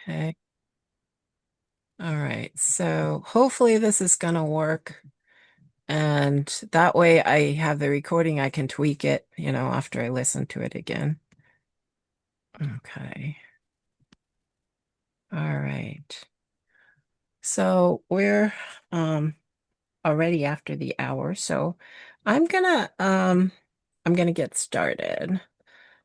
Okay. All right. So hopefully this is going to work. And that way I have the recording. I can tweak it, after I listen to it again. Okay. All right. So we're um already after the hour. So I'm gonna um I'm gonna get started.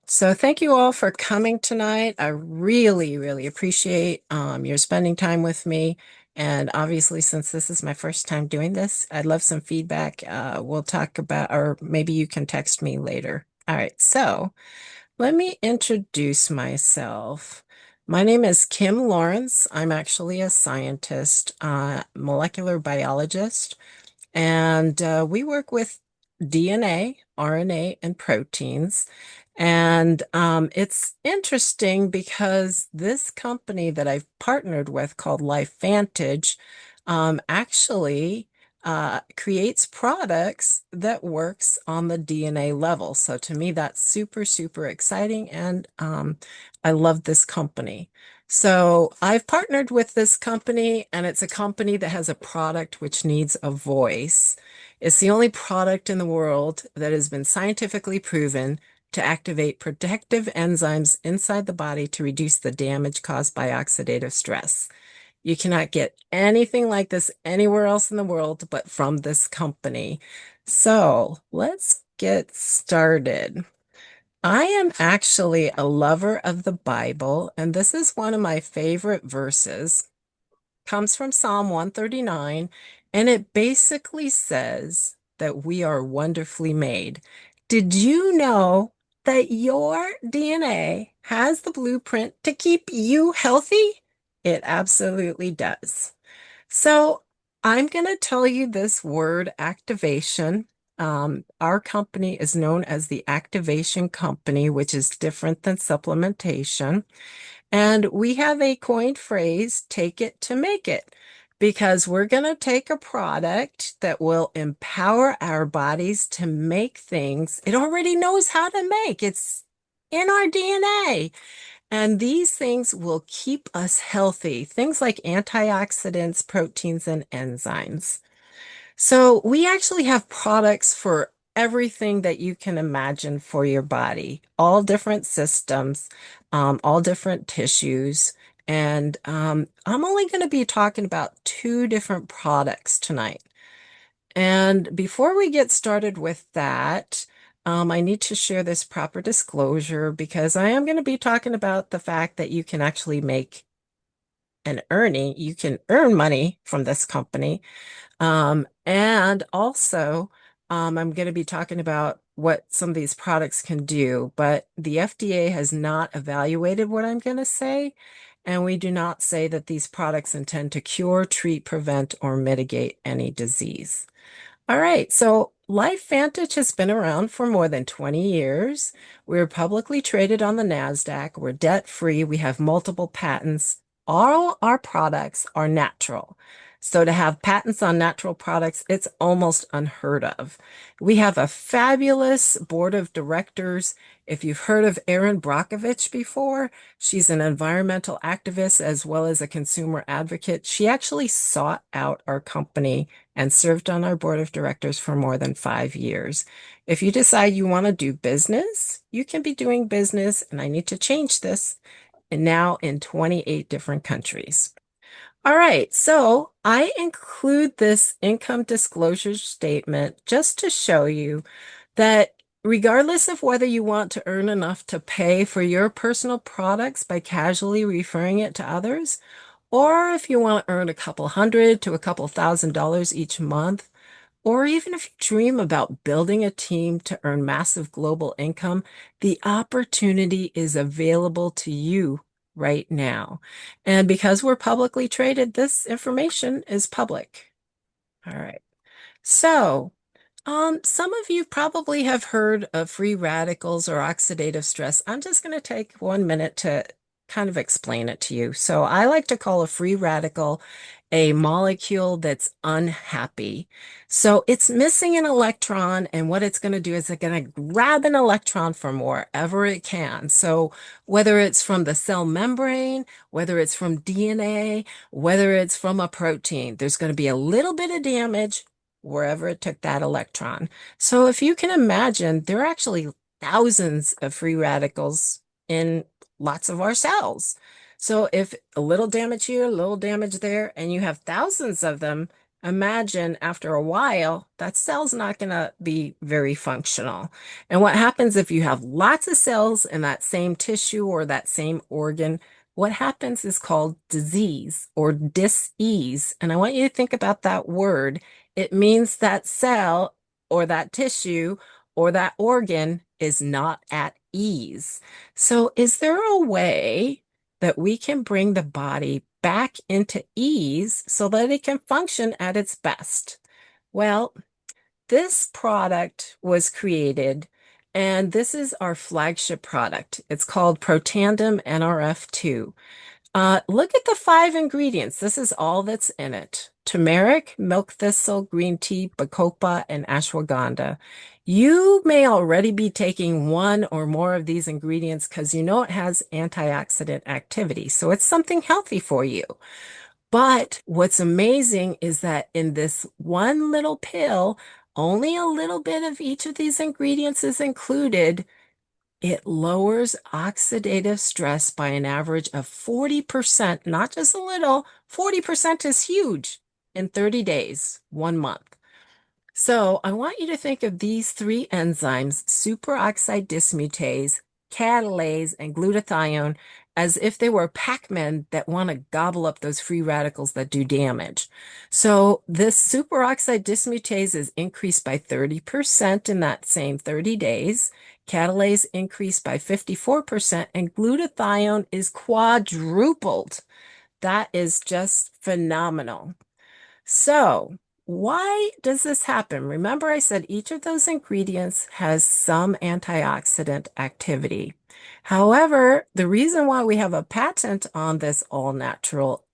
So thank you all for coming tonight. I really, really appreciate your spending time with me. And obviously, since this is my first time doing this, I'd love some feedback. We'll talk about, or maybe you can text me later. All right, so let me introduce myself. My name is Kim Lawrence. I'm actually a scientist, molecular biologist. And we work with DNA, RNA, and proteins. And it's interesting because this company that I've partnered with called LifeVantage actually creates products that works on the DNA level. So to me, that's super, super exciting. And I love this company. So I've partnered with this company, and it's a company that has a product which needs a voice. It's the only product in the world that has been scientifically proven to activate protective enzymes inside the body to reduce the damage caused by oxidative stress. You cannot get anything like this anywhere else in the world but from this company. So let's get started. I am actually a lover of the Bible, and this is one of my favorite verses. Comes from Psalm 139, and it basically says that we are wonderfully made. Did you know that your DNA has the blueprint to keep you healthy? It absolutely does. So I'm going to tell you this word activation. Our company is known as the Activation Company, which is different than supplementation. And we have a coined phrase, take it to make it, because we're going to take a product that will empower our bodies to make things it already knows how to make. It's in our DNA. And these things will keep us healthy, things like antioxidants, proteins, and enzymes. So we actually have products for everything that you can imagine for your body, all different systems, all different tissues. And I'm only going to be talking about two different products tonight. And before we get started with that, I need to share this proper disclosure because I am going to be talking about the fact that you can actually make an earning. You can earn money from this company. And also, I'm going to be talking about what some of these products can do, but the FDA has not evaluated what I'm going to say, and we do not say that these products intend to cure, treat, prevent, or mitigate any disease. All right, so LifeVantage has been around for more than 20 years. We're publicly traded on the NASDAQ. We're debt-free. We have multiple patents. All our products are natural. So to have patents on natural products, it's almost unheard of. We have a fabulous board of directors. If you've heard of Erin Brockovich before, she's an environmental activist as well as a consumer advocate. She actually sought out our company and served on our board of directors for more than 5 years. If you decide you want to do business, you can be doing business, and I need to change this, and now in 28 different countries. All right, so I include this income disclosure statement just to show you that regardless of whether you want to earn enough to pay for your personal products by casually referring it to others, or if you want to earn a couple hundred to a couple $1,000s each month, or even if you dream about building a team to earn massive global income, the opportunity is available to you right now. And because we're publicly traded, this information is public. All right. So, some of you probably have heard of free radicals or oxidative stress. I'm just going to take 1 minute to kind of explain it to you. So I like to call a free radical a molecule that's unhappy. So it's missing an electron, and what it's going to do is it's going to grab an electron from wherever it can. So whether it's from the cell membrane, whether it's from DNA, whether it's from a protein, there's going to be a little bit of damage wherever it took that electron. So if you can imagine, there are actually thousands of free radicals in lots of our cells. So if a little damage here, a little damage there, and you have thousands of them, imagine after a while, that cell's not going to be very functional. And what happens if you have lots of cells in that same tissue or that same organ? What happens is called disease or dis-ease. And I want you to think about that word. It means that cell or that tissue or that organ is not at ease. So, is there a way that we can bring the body back into ease so that it can function at its best? Well, this product was created, and this is our flagship product. It's called Protandim NRF2. Look at the 5 ingredients. This is all that's in it. Turmeric, milk thistle, green tea, bacopa, and ashwagandha. You may already be taking one or more of these ingredients because you know it has antioxidant activity. So it's something healthy for you. But what's amazing is that in this one little pill, only a little bit of each of these ingredients is included. It lowers oxidative stress by an average of 40%, not just a little, 40% is huge in 30 days, 1 month. So I want you to think of these 3 enzymes, superoxide dismutase, catalase, and glutathione, as if they were Pac-Men that want to gobble up those free radicals that do damage. So this superoxide dismutase is increased by 30% in that same 30 days. Catalase increased by 54%, and glutathione is quadrupled. That is just phenomenal. So, why does this happen? Remember, I said each of those ingredients has some antioxidant activity. However, the reason why we have a patent on this all-natural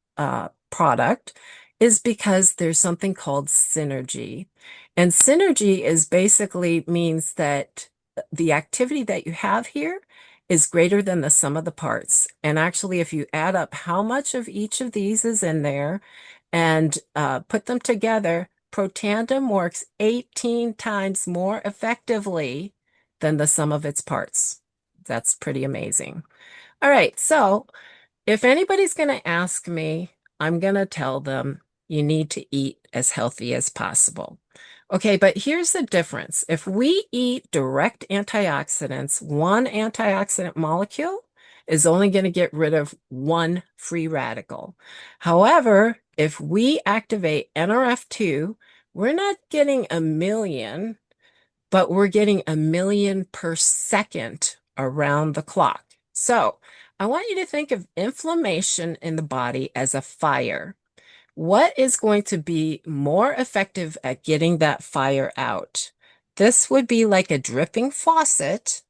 product is because there's something called synergy. And synergy is basically means that the activity that you have here is greater than the sum of the parts. And actually, if you add up how much of each of these is in there, and put them together, Protandim works 18 times more effectively than the sum of its parts. That's pretty amazing. All right, so if anybody's going to ask me, I'm going to tell them you need to eat as healthy as possible. Okay, but here's the difference. If we eat direct antioxidants, one antioxidant molecule is only going to get rid of one free radical. However, if we activate NRF2, we're not getting a million, but we're getting a million per second around the clock. So I want you to think of inflammation in the body as a fire. What is going to be more effective at getting that fire out? This would be like a dripping faucet.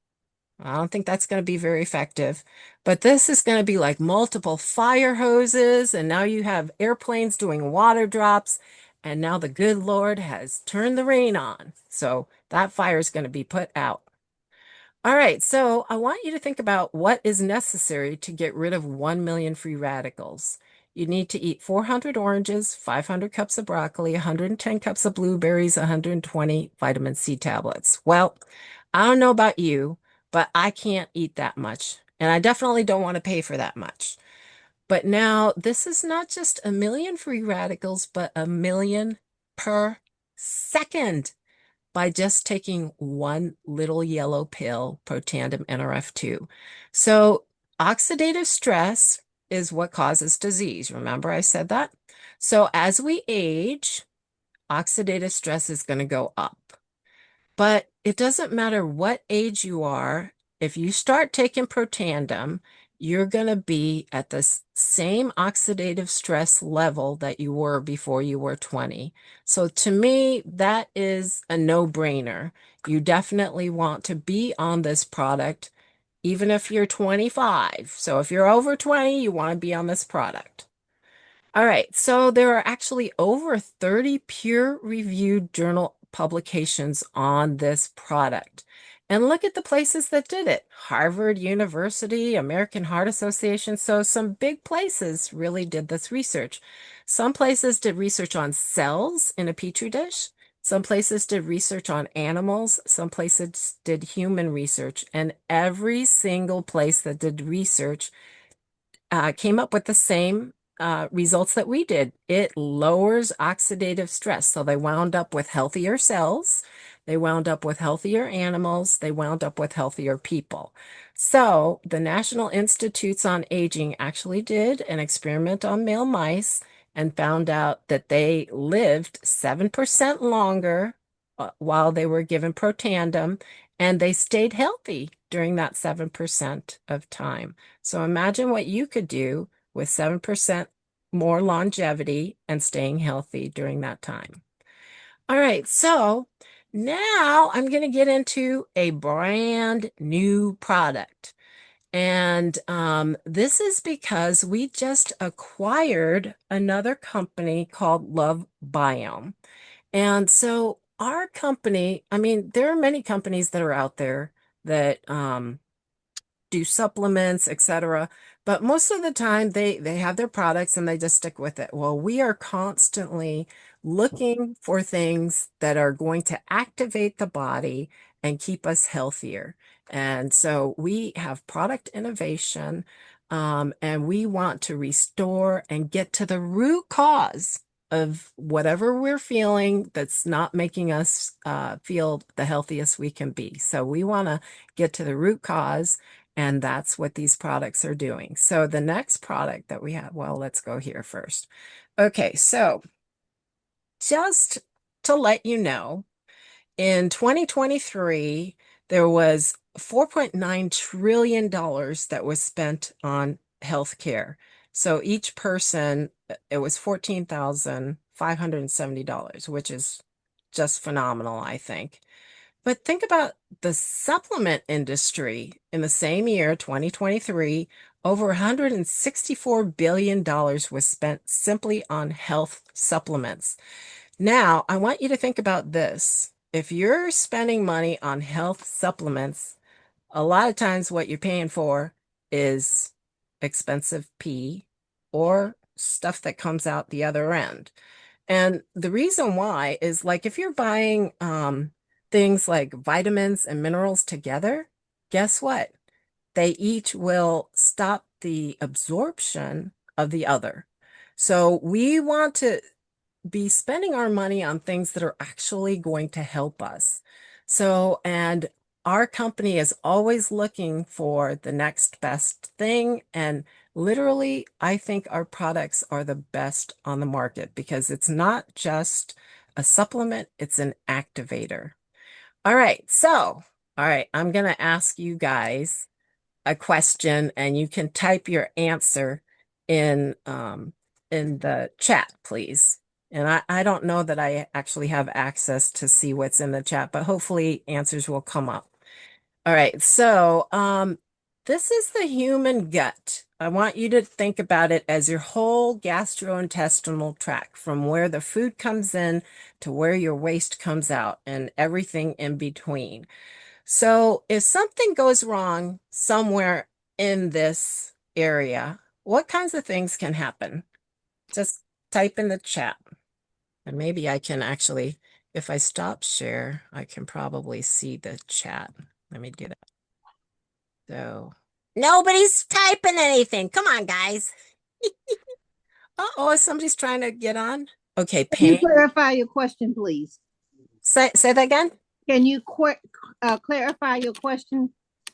I don't think that's going to be very effective, but this is going to be like multiple fire hoses, and now you have airplanes doing water drops, and now the good Lord has turned the rain on. So that fire is going to be put out. All right, so I want you to think about what is necessary to get rid of 1 million free radicals. You need to eat 400 oranges, 500 cups of broccoli, 110 cups of blueberries, 120 vitamin C tablets. Well, I don't know about you, but I can't eat that much, and I definitely don't want to pay for that much. But now, this is not just a million free radicals, but a million per second by just taking one little yellow pill, Protandim NRF2. So oxidative stress is what causes disease. Remember I said that? So as we age, oxidative stress is going to go up. But it doesn't matter what age you are. If you start taking Protandim, you're going to be at the same oxidative stress level that you were before you were 20. So to me, that is a no-brainer. You definitely want to be on this product even if you're 25. So if you're over 20, you want to be on this product. All right, so there are actually over 30 peer-reviewed journal publications on this product. And look at the places that did it. Harvard University, American Heart Association. So some big places really did this research. Some places did research on cells in a petri dish. Some places did research on animals. Some places did human research. And every single place that did research came up with the same results that we did. It lowers oxidative stress. So they wound up with healthier cells. They wound up with healthier animals. They wound up with healthier people. So the National Institutes on Aging actually did an experiment on male mice and found out that they lived 7% longer while they were given Protandim, and they stayed healthy during that 7% of time. So imagine what you could do with 7% more longevity and staying healthy during that time. All right, so now I'm going to get into a brand new product. And this is because we just acquired another company called Love Biome. And so our company, I mean, there are many companies that are out there that do supplements, etc. But most of the time they have their products and they just stick with it. Well, we are constantly looking for things that are going to activate the body and keep us healthier. And so we have product innovation, and we want to restore and get to the root cause of whatever we're feeling that's not making us feel the healthiest we can be. So we want to get to the root cause, and that's what these products are doing. So the next product that we have, well, let's go here first. Okay, so just to let you know, in 2023, there was $4.9 trillion that was spent on healthcare. So each person, it was $14,570, which is just phenomenal, I think. But think about the supplement industry in the same year, 2023, over $164 billion was spent simply on health supplements. Now, I want you to think about this. If you're spending money on health supplements, a lot of times what you're paying for is expensive pee or stuff that comes out the other end. And the reason why is like if you're buying things like vitamins and minerals together, guess what? They each will stop the absorption of the other. So we want to be spending our money on things that are actually going to help us. So, and our company is always looking for the next best thing. And literally, I think our products are the best on the market because it's not just a supplement, it's an activator. All right. So, all right, I'm going to ask you guys a question and you can type your answer in the chat, please. And I don't know that I actually have access to see what's in the chat, but hopefully answers will come up. All right, so this is the human gut. I want you to think about it as your whole gastrointestinal tract, from where the food comes in to where your waste comes out and everything in between. So if something goes wrong somewhere in this area, what kinds of things can happen? Just type in the chat. And maybe I can actually, if I stop share, I can probably see the chat. Let me do that. So nobody's typing anything. Come on, guys. Uh-oh, somebody's trying to get on. Okay, Can you pain. clarify your question, please? Say that again. Can you clarify your question?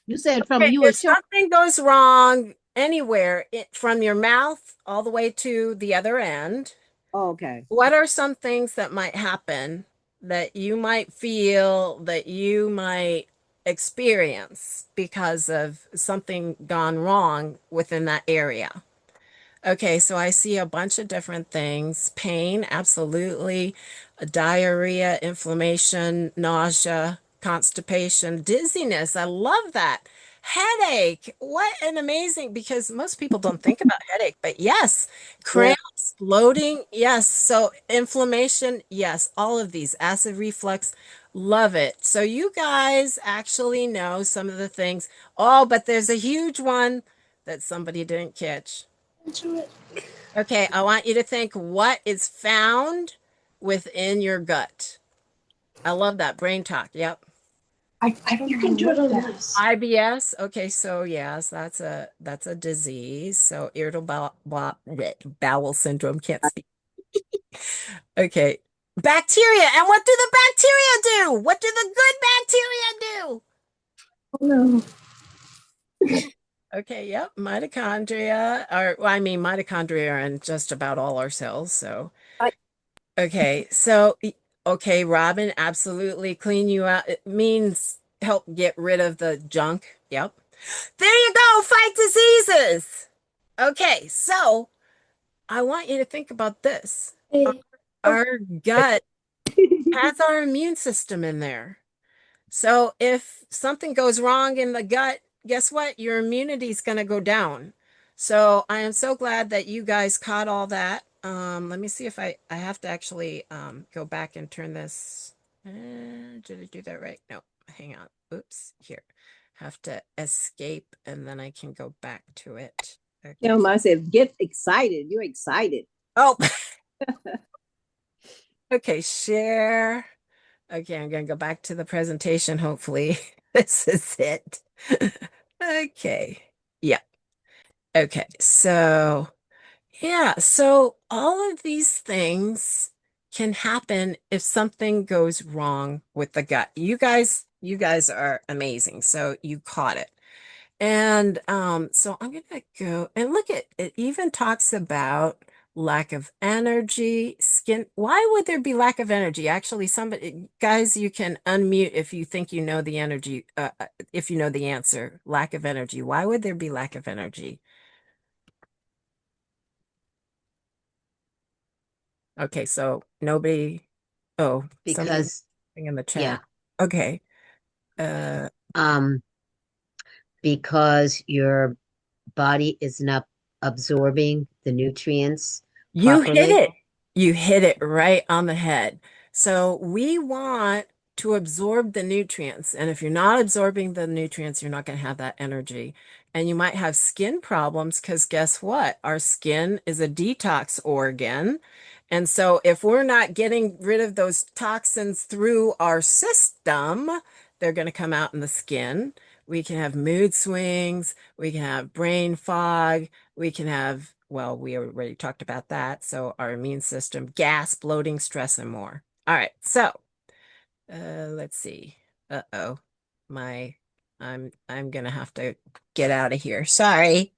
You said from Okay, you were if showing. something goes wrong anywhere from your mouth all the way to the other end, Oh, okay. what are some things that might happen that you might feel that you might experience because of something gone wrong within that area? Okay, so I see a bunch of different things. Pain, absolutely. Diarrhea, inflammation, nausea, constipation, dizziness. I love that. Headache. What an amazing, because most people don't think about headache, but yes, Yeah. cramps, bloating, yes. So inflammation, yes, all of these, acid reflux, love it. So you guys actually know some of the things. Oh, but there's a huge one that somebody didn't catch. Okay, I want you to think what is found within your gut. I love that brain talk. Yep. I don't know what that is. IBS. Okay, so yes, that's a disease. So irritable bowel syndrome. Can't speak. Okay. Bacteria. And what do the bacteria do? What do the good bacteria do? Oh no. Okay, yep. Mitochondria are, well, I mean, mitochondria are in just about all our cells. So, I, okay. So, okay, Robin, absolutely clean you out. It means help get rid of the junk. Yep. There you go. Fight diseases. Okay, so I want you to think about this. Our, our gut has our immune system in there. So if something goes wrong in the gut, guess what? Your immunity is going to go down. So I am so glad that you guys caught all that. Let me see if I have to actually go back and turn this. Did I do that right? No, hang on. Oops, here. Have to escape and then I can go back to it. Okay. Tell I said, get excited. You're excited. Oh, okay, share. Okay, I'm gonna go back to the presentation, hopefully. This is it. Okay. Yeah. Okay. So, yeah, so all of these things can happen if something goes wrong with the gut. You guys are amazing. So you caught it. And so I'm gonna go and look at it even talks about lack of energy, skin. Why would there be lack of energy? Actually, somebody, guys, you can unmute if you think you know the energy, if you know the answer. Lack of energy. Why would there be lack of energy? Okay, so nobody, oh, somebody because in the yeah, chat. Okay. Uh, um, because your body is not absorbing the nutrients You hit properly. it. You hit it right on the head. So we want to absorb the nutrients. And if you're not absorbing the nutrients, you're not going to have that energy. And you might have skin problems because guess what? Our skin is a detox organ. And so if we're not getting rid of those toxins through our system, they're going to come out in the skin. We can have mood swings. We can have brain fog. We can have, well, we already talked about that. So our immune system, gas, bloating, stress, and more. All right. So let's see. Uh-oh. My I'm gonna have to get out of here. Sorry.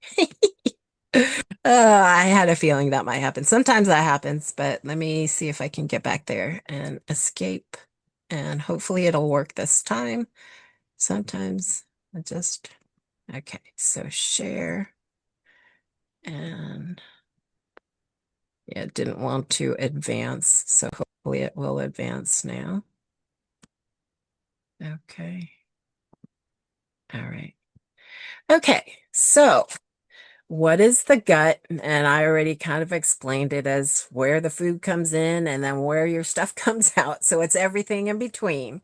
I had a feeling that might happen. Sometimes that happens, but let me see if I can get back there and escape. And hopefully it'll work this time. Sometimes I just okay, so share and yeah, it didn't want to advance, so hopefully it will advance now. Okay. All right. Okay. So, what is the gut? And I already kind of explained it as where the food comes in and then where your stuff comes out. So it's everything in between.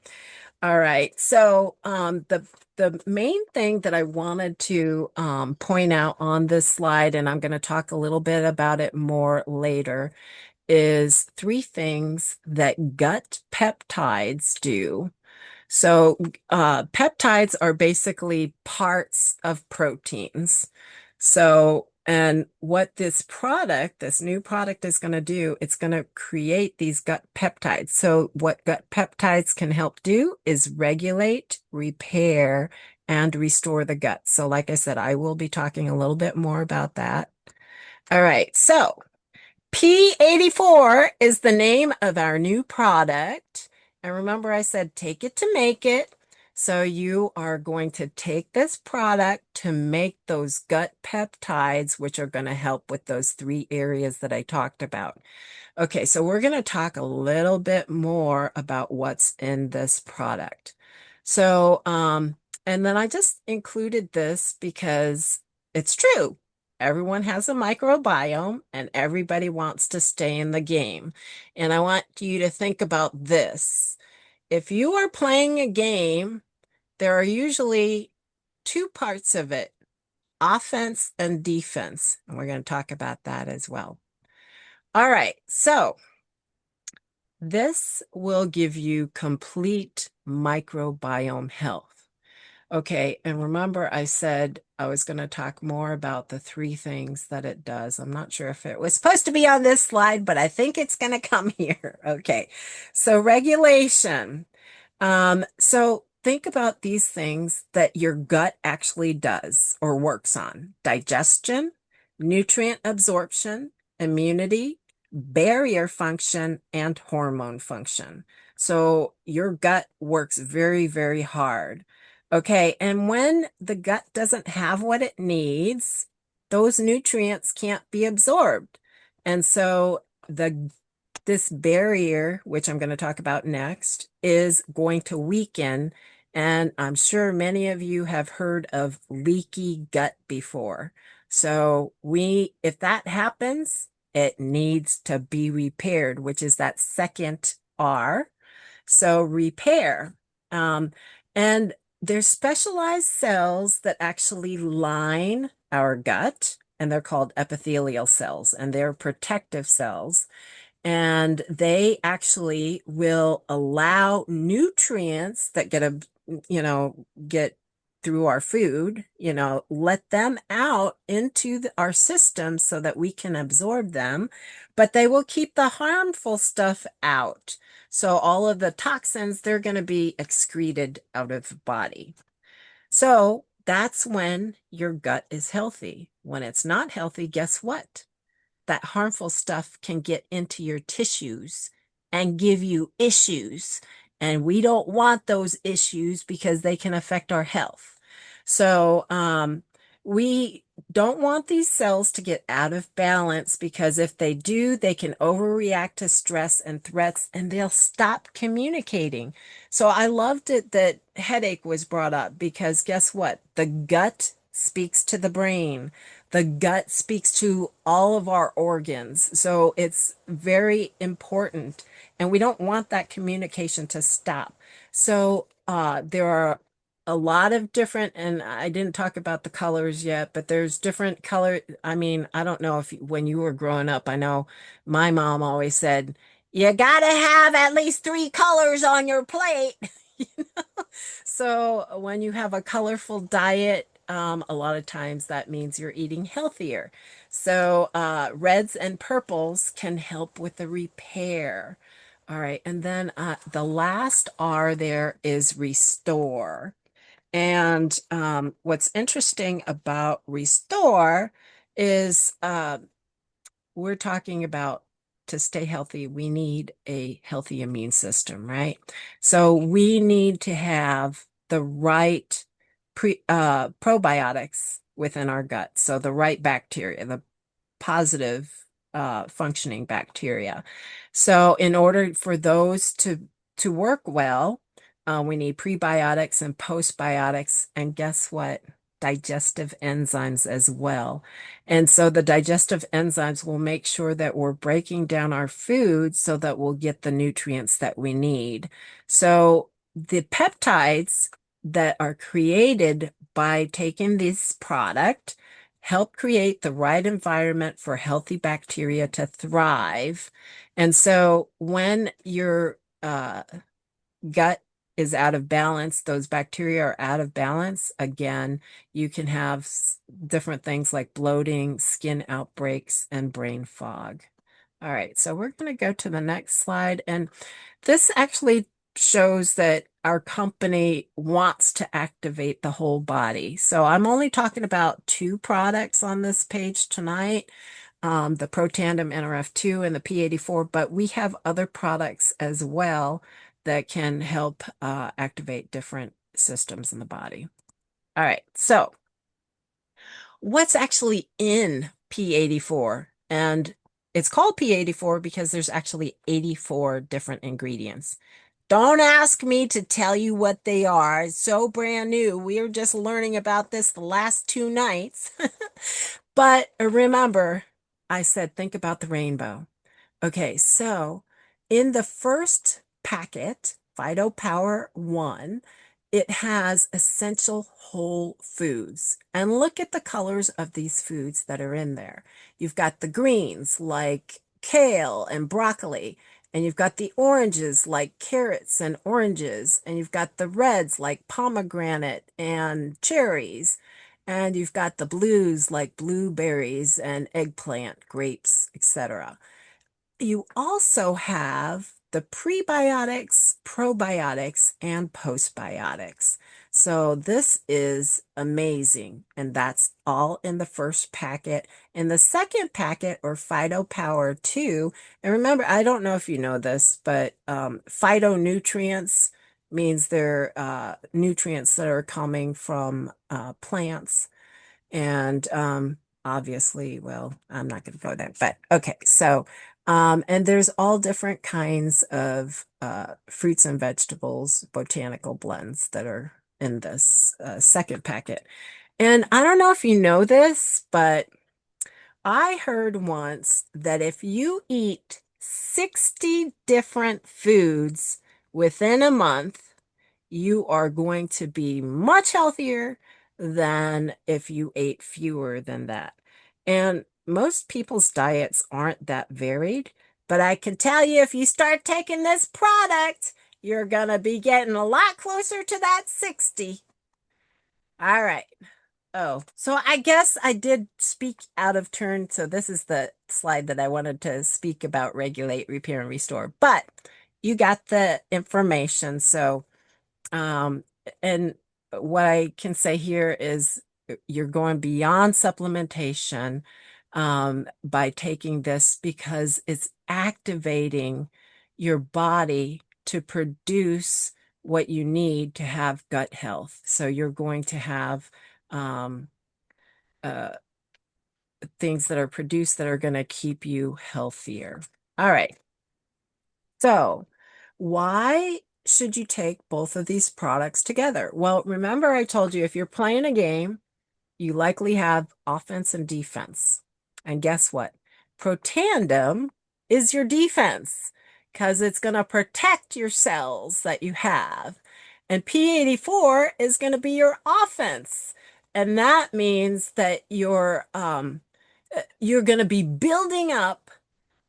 All right. So, the main thing that I wanted to point out on this slide, and I'm going to talk a little bit about it more later, is three things that gut peptides do. So, peptides are basically parts of proteins. So, and what this product, this new product is going to do, it's going to create these gut peptides. So, what gut peptides can help do is regulate, repair, and restore the gut. So, like I said, I will be talking a little bit more about that. All right. So, P84 is the name of our new product. And remember, I said take it to make it. So you are going to take this product to make those gut peptides, which are going to help with those three areas that I talked about. Okay, so we're going to talk a little bit more about what's in this product. So, And then I just included this because it's true. Everyone has a microbiome and everybody wants to stay in the game. And I want you to think about this. If you are playing a game, there are usually two parts of it, offense and defense. And we're going to talk about that as well. All right, so this will give you complete microbiome health. Okay, and remember I said I was going to talk more about the three things that it does. I'm not sure if it was supposed to be on this slide, but I think it's going to come here. Okay, so regulation. So think about these things that your gut actually does or works on: digestion, nutrient absorption, immunity, barrier function, and hormone function. So your gut works very, very hard. Okay, and when the gut doesn't have what it needs, those nutrients can't be absorbed. And so this barrier, which I'm going to talk about next, is going to weaken. And I'm sure many of you have heard of leaky gut before. So if that happens, it needs to be repaired, which is that second R. So repair. And there's specialized cells that actually line our gut, and they're called epithelial cells, and they're protective cells. And they actually will allow nutrients that get through our food, let them out into our system so that we can absorb them, but they will keep the harmful stuff out. So all of the toxins, they're going to be excreted out of the body. So that's when your gut is healthy. When it's not healthy, guess what? That harmful stuff can get into your tissues and give you issues. And we don't want those issues because they can affect our health. So we don't want these cells to get out of balance, because if they do, they can overreact to stress and threats and they'll stop communicating. So I loved it that headache was brought up, because guess what? The gut speaks to the brain. The gut speaks to all of our organs. So it's very important. And we don't want that communication to stop. So there are a lot of different, and I didn't talk about the colors yet, but there's different color. I mean, I don't know if when you were growing up, I know my mom always said, you gotta have at least three colors on your plate. So when you have a colorful diet, a lot of times that means you're eating healthier. So reds and purples can help with the repair. All right, and then the last R there is restore. And what's interesting about restore is we're talking about, to stay healthy, we need a healthy immune system, right? So we need to have the right probiotics within our gut. So the right bacteria, the positive functioning bacteria. So in order for those to work well, we need prebiotics and postbiotics, and guess what? Digestive enzymes as well. And so the digestive enzymes will make sure that we're breaking down our food so that we'll get the nutrients that we need. So the peptides that are created by taking this product help create the right environment for healthy bacteria to thrive. And so when your gut is out of balance, those bacteria are out of balance, again, you can have different things like bloating, skin outbreaks, and brain fog. All right, so we're going to go to the next slide. And this actually shows that our company wants to activate the whole body. So I'm only talking about two products on this page tonight, the Protandim NRF2 and the P84, but we have other products as well that can help activate different systems in the body. All right, so what's actually in P84? And it's called P84 because there's actually 84 different ingredients. Don't ask me to tell you what they are. It's so brand new. We are just learning about this the last 2 nights. But remember, I said think about the rainbow. Okay, so in the first packet, Phyto Power 1, it has essential whole foods. And look at the colors of these foods that are in there. You've got the greens like kale and broccoli, and you've got the oranges like carrots and oranges, and you've got the reds like pomegranate and cherries, and you've got the blues like blueberries and eggplant, grapes, etc. You also have the prebiotics, probiotics, and postbiotics. So this is amazing. And that's all in the first packet. In the second packet, or Phyto Power 2, and remember, I don't know if you know this, but phytonutrients means they're nutrients that are coming from plants. And obviously, well, I'm not going to go there, but okay. So, and there's all different kinds of fruits and vegetables, botanical blends that are in this second packet. And I don't know if you know this, but I heard once that if you eat 60 different foods within a month, you are going to be much healthier than if you ate fewer than that. And most people's diets aren't that varied, but I can tell you if you start taking this product, you're going to be getting a lot closer to that 60. All right. Oh, so I guess I did speak out of turn. So this is the slide that I wanted to speak about regulate, repair, and restore. But you got the information. So um, and what I can say here is you're going beyond supplementation by taking this because it's activating your body to produce what you need to have gut health. So you're going to have um, uh, things that are produced that are going to keep you healthier. All right. So, why should you take both of these products together? Well, remember I told you if you're playing a game, you likely have offense and defense. And guess what? Protandem is your defense because it's going to protect your cells that you have. And P84 is going to be your offense. And that means that you're going to be building up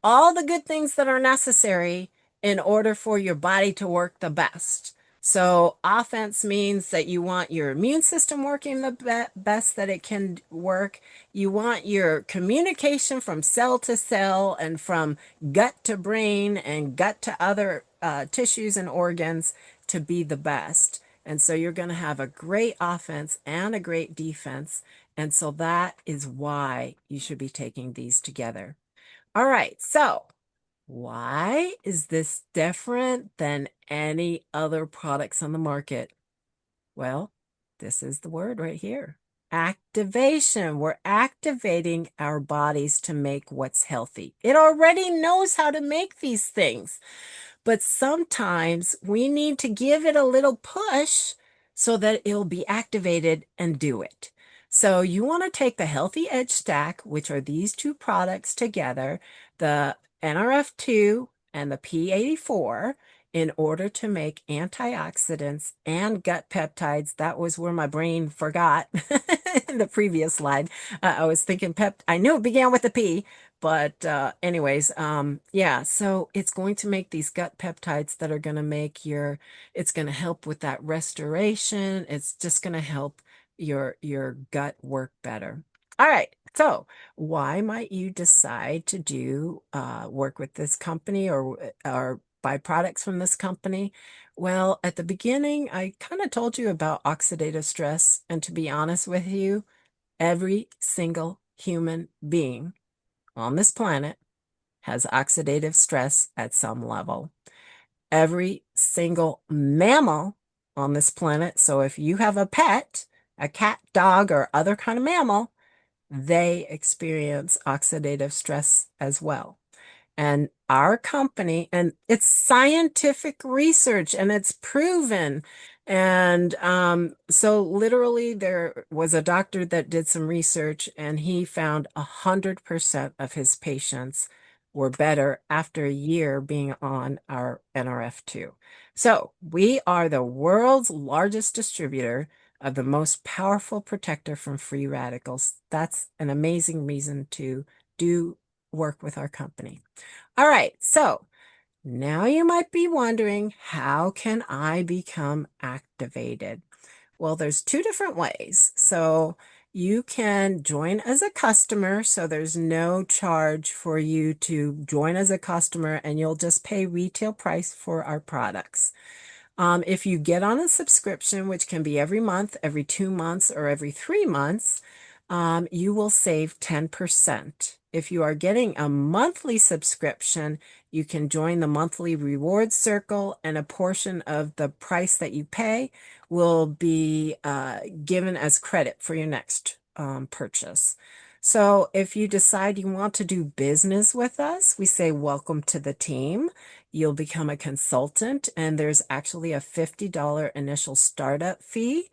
all the good things that are necessary in order for your body to work the best. So, offense means that you want your immune system working the best that it can work. You want your communication from cell to cell and from gut to brain and gut to other tissues and organs to be the best. And so, you're going to have a great offense and a great defense. And so, that is why you should be taking these together. All right, so why is this different than any other products on the market? Well, this is the word right here. Activation. We're activating our bodies to make what's healthy. It already knows how to make these things, but sometimes we need to give it a little push so that it'll be activated and do it. So you want to take the Healthy Edge Stack, which are these two products together, the NRF2 and the P84, in order to make antioxidants and gut peptides. That was where my brain forgot in the previous slide. I was thinking I knew it began with a P, but anyways, yeah, so it's going to make these gut peptides that are going to it's going to help with that restoration. It's just going to help your gut work better. All right. So why might you decide to do work with this company or buy products from this company? Well, at the beginning, I kind of told you about oxidative stress. And to be honest with you, every single human being on this planet has oxidative stress at some level. Every single mammal on this planet, so if you have a pet, a cat, dog, or other kind of mammal, they experience oxidative stress as well. And our company, and it's scientific research and it's proven. And so literally there was a doctor that did some research and he found 100% of his patients were better after a year being on our NRF2. So we are the world's largest distributor of the most powerful protector from free radicals. That's an amazing reason to do work with our company. All right, so now you might be wondering, how can I become activated? Well, there's two different ways. So you can join as a customer, so there's no charge for you to join as a customer, and you'll just pay retail price for our products. If you get on a subscription, which can be every month, every 2 months, or every 3 months, you will save 10%. If you are getting a monthly subscription, you can join the monthly reward circle, and a portion of the price that you pay will be given as credit for your next purchase. So if you decide you want to do business with us, we say welcome to the team. You'll become a consultant, and there's actually a $50 initial startup fee.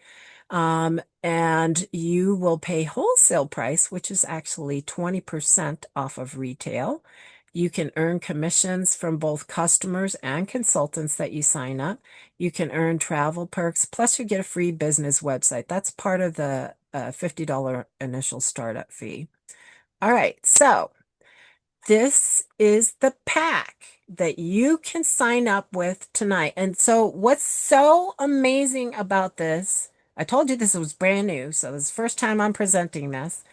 And you will pay wholesale price, which is actually 20% off of retail. You can earn commissions from both customers and consultants that you sign up. You can earn travel perks, plus you get a free business website. That's part of the $50 initial startup fee. All right, so this is the pack that you can sign up with tonight. And so what's so amazing about this, I told you this was brand new, so this is the first time I'm presenting this.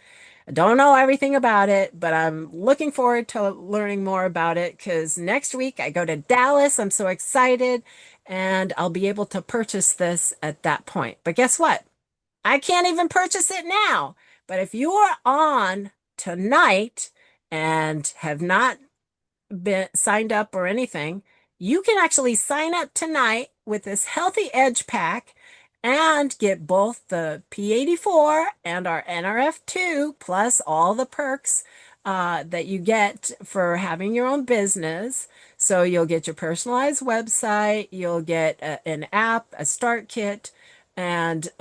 I don't know everything about it, but I'm looking forward to learning more about it because next week I go to Dallas. I'm so excited, and I'll be able to purchase this at that point. But guess what? I can't even purchase it now. But if you are on tonight and have not been signed up or anything, you can actually sign up tonight with this Healthy Edge pack and get both the P84 and our NRF2 plus all the perks that you get for having your own business. So you'll get your personalized website, you'll get an app, a start kit, and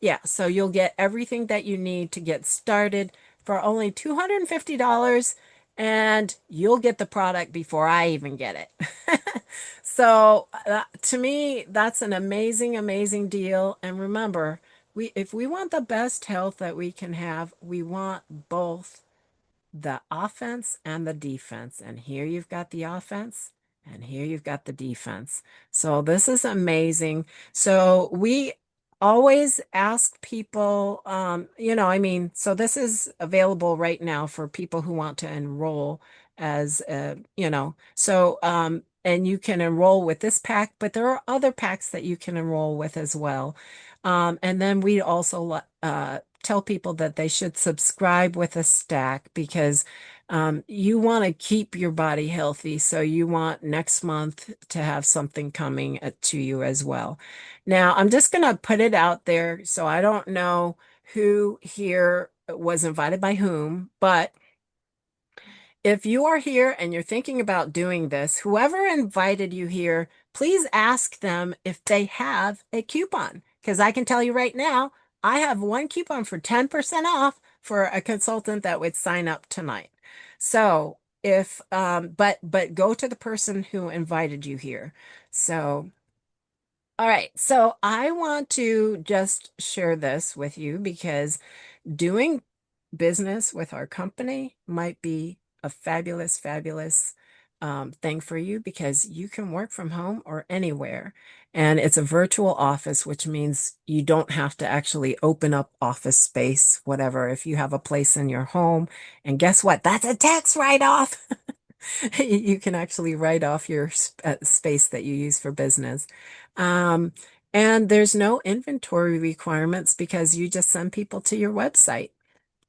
yeah, so you'll get everything that you need to get started for only $250, and you'll get the product before I even get it. So to me, that's an amazing, amazing deal. And remember, if we want the best health that we can have, we want both the offense and the defense. And here you've got the offense, and here you've got the defense. So this is amazing. So we always ask people, I mean, so this is available right now for people who want to enroll as, and you can enroll with this pack, but there are other packs that you can enroll with as well. And then we also tell people that they should subscribe with a stack because you want to keep your body healthy. So you want next month to have something coming to you as well. Now, I'm just going to put it out there. So I don't know who here was invited by whom, but if you are here and you're thinking about doing this, whoever invited you here, please ask them if they have a coupon. Because I can tell you right now, I have one coupon for 10% off for a consultant that would sign up tonight. So but go to the person who invited you here. So, all right. So I want to just share this with you because doing business with our company might be a fabulous, fabulous thing for you because you can work from home or anywhere. And it's a virtual office, which means you don't have to actually open up office space, whatever. If you have a place in your home, and guess what? That's a tax write-off. You can actually write off your space that you use for business. Um, and there's no inventory requirements because you just send people to your website.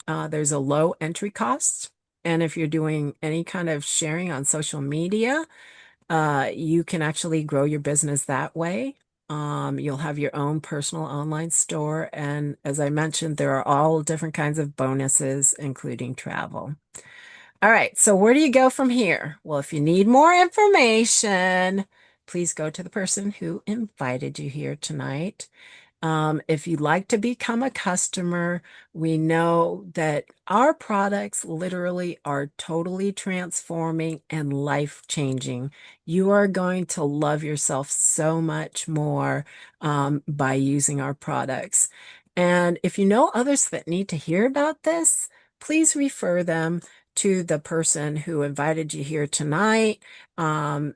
There's a low entry cost. And if you're doing any kind of sharing on social media, you can actually grow your business that way. You'll have your own personal online store. And as I mentioned, there are all different kinds of bonuses, including travel. All right, so where do you go from here? Well, if you need more information, please go to the person who invited you here tonight. If you'd like to become a customer, we know that our products literally are totally transforming and life-changing. You are going to love yourself so much more by using our products. And if you know others that need to hear about this, please refer them to the person who invited you here tonight. And,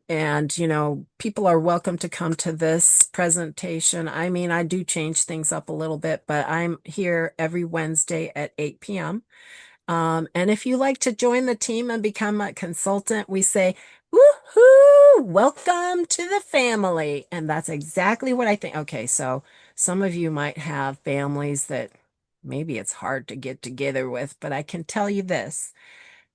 people are welcome to come to this presentation. I mean, I do change things up a little bit, but I'm here every Wednesday at 8 p.m. And if you like to join the team and become a consultant, we say, woohoo, welcome to the family. And that's exactly what I think. Okay, so some of you might have families that maybe it's hard to get together with, but I can tell you this.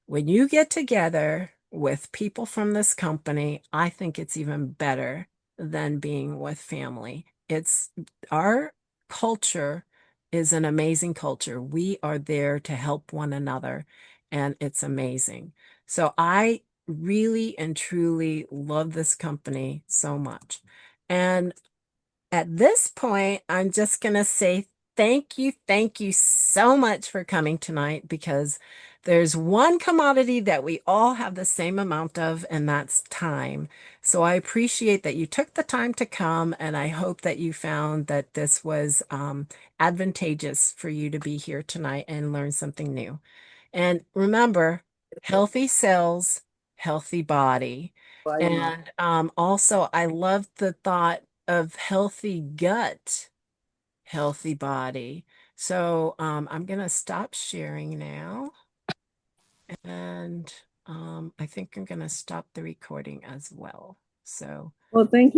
When you get together with people from this company, I think it's even better than being with family. It's our culture is an amazing culture. We are there to help one another, and it's amazing. So I really and truly love this company so much. And at this point, I'm just going to say thank you so much for coming tonight because there's one commodity that we all have the same amount of, and that's time. So I appreciate that you took the time to come, and I hope that you found that this was advantageous for you to be here tonight and learn something new. And remember, healthy cells, healthy body. And also, I love the thought of healthy gut, healthy body. So I'm going to stop sharing now. And I think I'm going to stop the recording as well. So. Well, thank you.